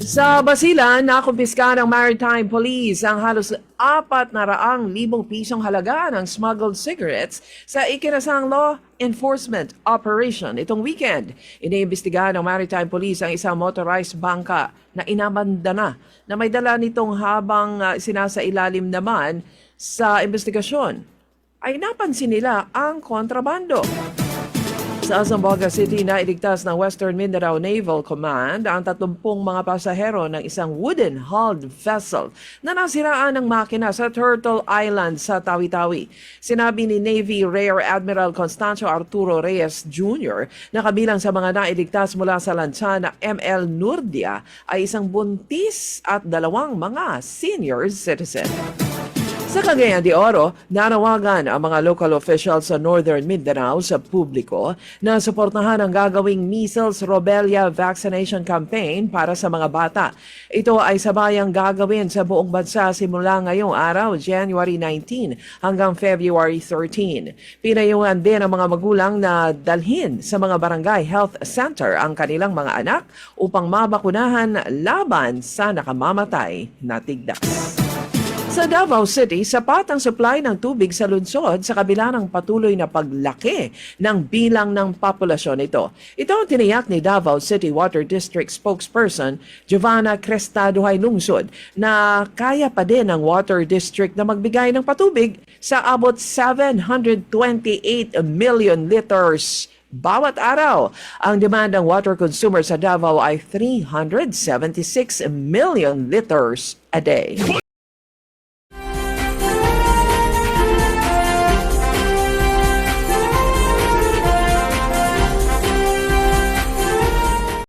Sa Basilan, nakumpiska ng Maritime Police ang halos 400,000 pisong halaga ng smuggled cigarettes sa ikinasang law enforcement operation itong weekend. Iniimbestigahan ng Maritime Police ang isang motorized bangka na inamanda na may dala nitong habang sinasailalim naman sa investigasyon ay napansin nila ang kontrabando. Sa Zamboanga City na iligtas ng Western Mindanao Naval Command ang 30 mga pasahero ng isang wooden-hulled vessel na nasiraan ng makina sa Turtle Island sa Tawi-Tawi. Sinabi ni Navy Rear Admiral Constancio Arturo Reyes Jr. na kabilang sa mga nailigtas mula sa lansa na ML Nurdia ay isang buntis at 2 mga senior citizen. Sa Cagayan de Oro, nanawagan ang mga local officials sa Northern Mindanao sa publiko na suportahan ang gagawing measles rubella vaccination campaign para sa mga bata. Ito ay sabayang gagawin sa buong bansa simula ngayong araw, January 19 hanggang February 13. Pinayuhan din ang mga magulang na dalhin sa mga barangay health center ang kanilang mga anak upang mabakunahan laban sa nakamamatay na tigdas. Sa Davao City, sapat ang supply ng tubig sa lungsod sa kabila ng patuloy na paglaki ng bilang ng populasyon nito. Ito ang tiniyak ni Davao City Water District spokesperson Giovanna Crestaduhay Lungsod na kaya pa din ng Water District na magbigay ng patubig sa abot 728 million liters bawat araw. Ang demand ng water consumer sa Davao ay 376 million liters a day.